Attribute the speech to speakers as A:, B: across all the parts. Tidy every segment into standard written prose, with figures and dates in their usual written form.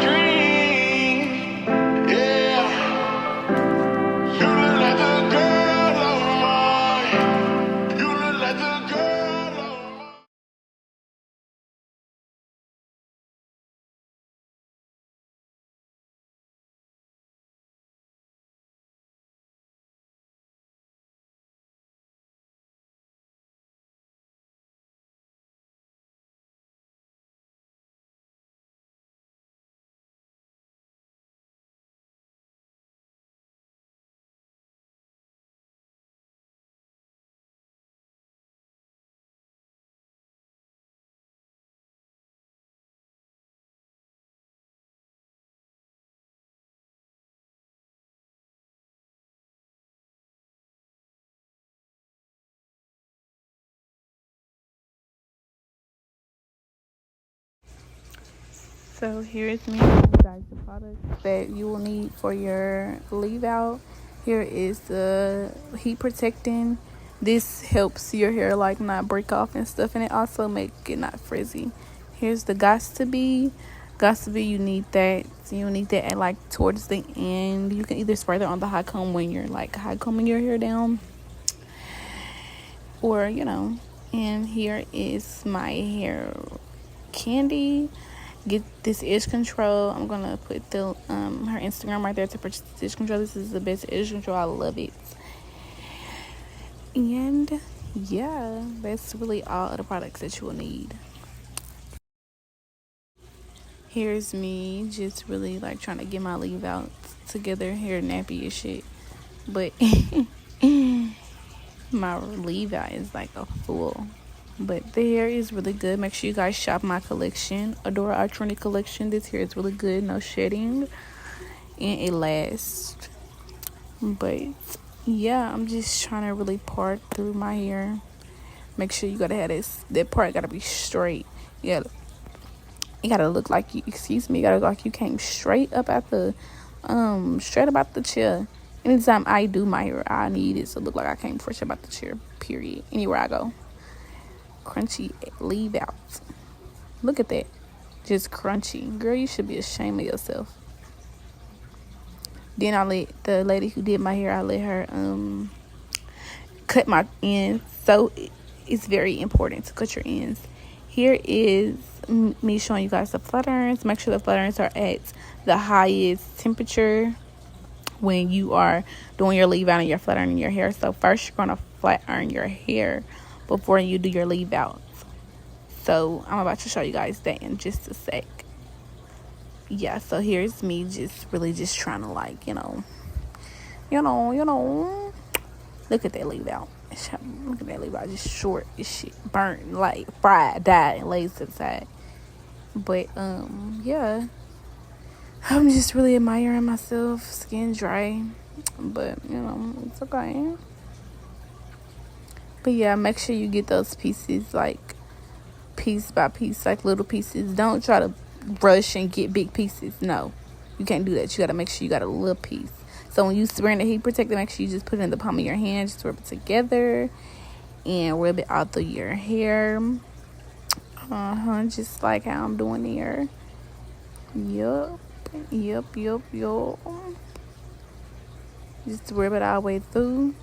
A: dream. Yeah, you look like the girl of mine. You look like the girl of mine.
B: So here is me showing you guys the products that you will need for your leave out. Here is the heat protecting. This helps your hair like not break off and stuff, and it also make it not frizzy. Here's the Gots to Be. Gots to Be, you need that. So you need that at like towards the end. You can either spray that on the hot comb when you're like hot combing your hair down, or And here is my hair candy. Get this edge control. I'm gonna put the her Instagram right there to purchase this edge control. This is the best edge control. I love it. And yeah, that's really all of the products that you will need. Here's me just really like trying to get my leave out together. Hair nappy as shit, but my leave out is like a fool. But the hair is really good. Make sure you guys shop my collection, Adora Artronic collection. This hair is really good, no shedding, and it lasts. But yeah, I'm just trying to really part through my hair. Make sure you gotta have that part gotta be straight. You gotta look like you. Excuse me. You gotta look like you came straight up at the chair. Anytime I do my hair, I need it to look like I came fresh about the chair. Period. Anywhere I go. Crunchy leave out. Look at that. Just crunchy. Girl, you should be ashamed of yourself. Then I let the lady who did my hair, I let her cut my ends. So it's very important to cut your ends. Here is me showing you guys the flat irons. Make sure the flat irons are at the highest temperature when you are doing your leave out and you're flat ironing your hair. So first you're going to flat iron your hair before you do your leave out. So I'm about to show you guys that in just a sec. Yeah, so here's me just really just trying to like, look at that leave out. Look at that leave out, just short as shit, burnt, like fried, dyed, and laid to the side. But yeah, I'm just really admiring myself, skin dry, but it's okay. But yeah, make sure you get those pieces like piece by piece, like little pieces. Don't try to rush and get big pieces. No, you can't do that. You gotta make sure you got a little piece. So when you spraying the heat protector, make sure you just put it in the palm of your hand, just rub it together and rub it out through your hair. Just like how I'm doing here. Yup. Just rub it all the way through.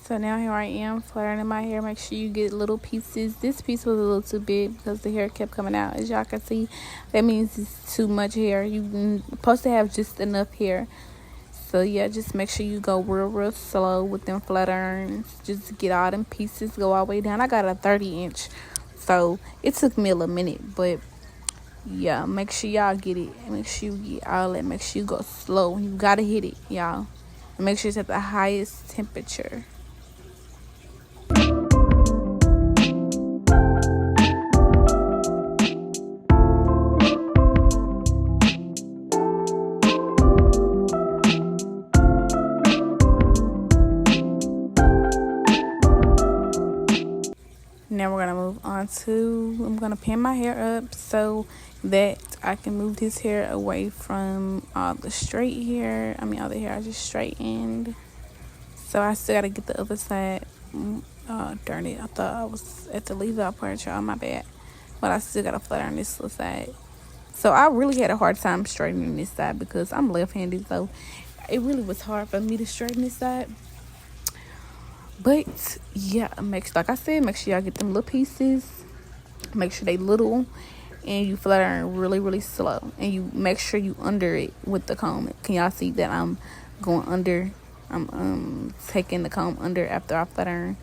B: So now here I am flaring in my hair. Make sure you get little pieces. This piece was a little too big because the hair kept coming out. As y'all can see, that means it's too much hair. You're supposed to have just enough hair. So yeah, just make sure you go real slow with them flat irons. Just get all them pieces, go all the way down. I got a 30-inch, so it took me a little minute. But yeah, make sure y'all get it. Make sure you get all that. Make sure you go slow. You gotta hit it, y'all. And make sure it's at the highest temperature. Now we're gonna move on to, I'm gonna pin my hair up so that I can move this hair away from all the straight hair. All the hair I just straightened. So I still gotta get the other side. Darn it, I thought I was at the leave out part, y'all, my bad. But I still gotta flat iron this little side. So I really had a hard time straightening this side because I'm left-handed, so it really was hard for me to straighten this side. But yeah, like I said, make sure y'all get them little pieces. Make sure they little, and you flat iron really, really slow. And you make sure you under it with the comb. Can y'all see that I'm going under? I'm taking the comb under after I flat iron.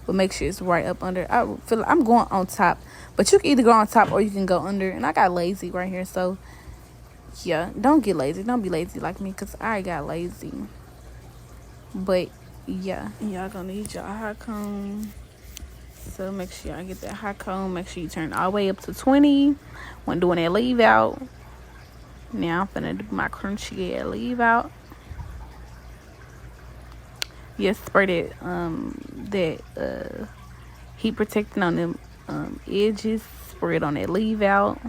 B: But make sure it's right up under. I feel like I'm going on top, but you can either go on top or you can go under. And I got lazy right here, so yeah, don't get lazy. Don't be lazy like me, because I got lazy. But yeah, y'all gonna need your hot comb. So make sure y'all get that hot comb. Make sure you turn it all the way up to 20 when doing that leave out. Now I'm finna do my crunchy hair leave out. Yes, spray that heat protectant on them edges. Spray it on that leave out.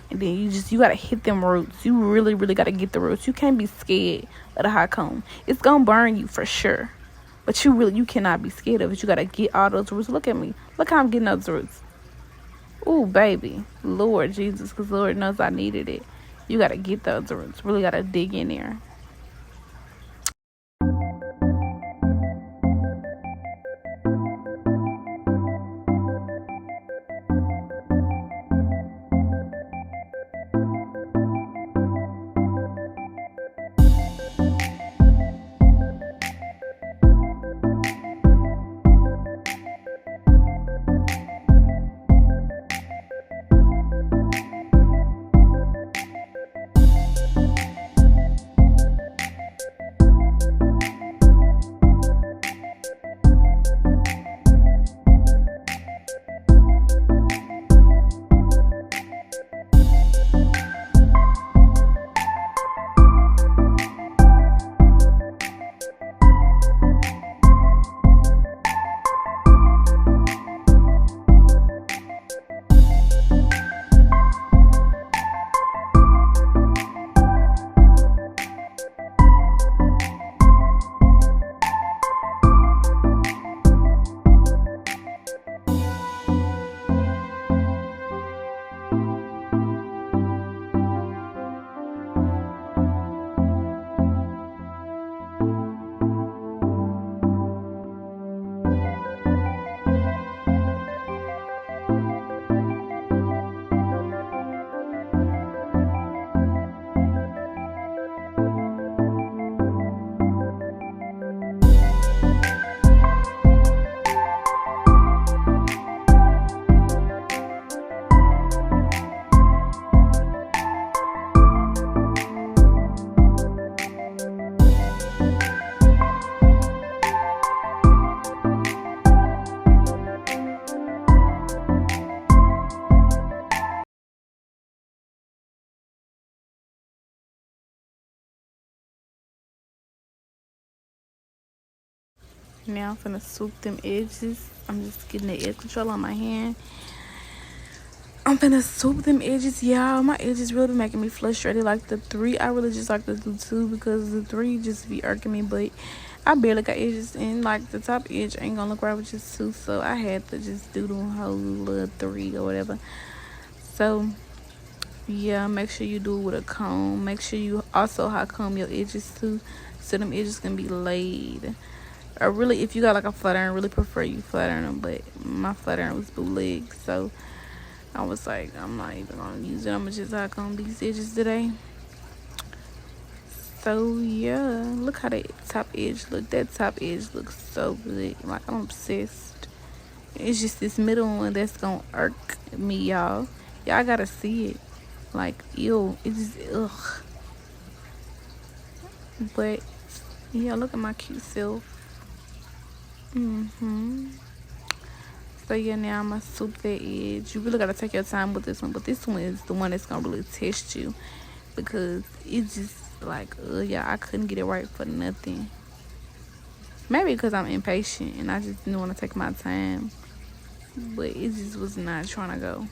B: And then you gotta hit them roots. You really, really gotta get the roots. You can't be scared of the hot comb. It's gonna burn you for sure. But you cannot be scared of it. You gotta get all those roots. Look at me. Look how I'm getting those roots. Ooh, baby. Lord Jesus, because Lord knows I needed it. You gotta get those roots. Really gotta dig in there. Now I'm finna swoop them edges. I'm just getting the edge control on my hand. I'm finna swoop them edges, y'all. My edges really been making me frustrated. Like the 3, I really just like to do 2 because the 3 just be irking me. But I barely got edges, and like the top edge ain't gonna look right with just 2, so I had to just do the whole little 3 or whatever. So yeah, make sure you do it with a comb. Make sure you also hot comb your edges too, so them edges can be laid. Or really, if you got like a flat iron, really prefer you flat iron them, but my flat iron was bootleg, so I was like, I'm not even gonna use it. I'm gonna just hot comb these edges today. So yeah, look how that top edge look. That top edge looks so good. Like, I'm obsessed. It's just this middle one that's gonna irk me, y'all. Y'all gotta see it. Like, ew, it's just ugh. But yeah, look at my cute self. So yeah, now I'm gonna swoop that edge. You really gotta take your time with this one, but this one is the one that's gonna really test you, because it's just like, yeah, I couldn't get it right for nothing. Maybe because I'm impatient and I just didn't want to take my time. But it just was not trying to go.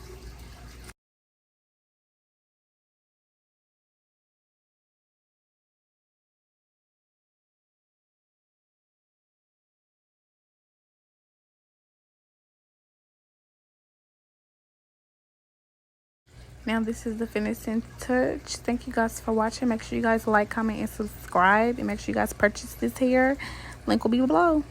B: Now this is the finishing touch. Thank you guys for watching. Make sure you guys like, comment, and subscribe. And make sure you guys purchase this hair. Link will be below.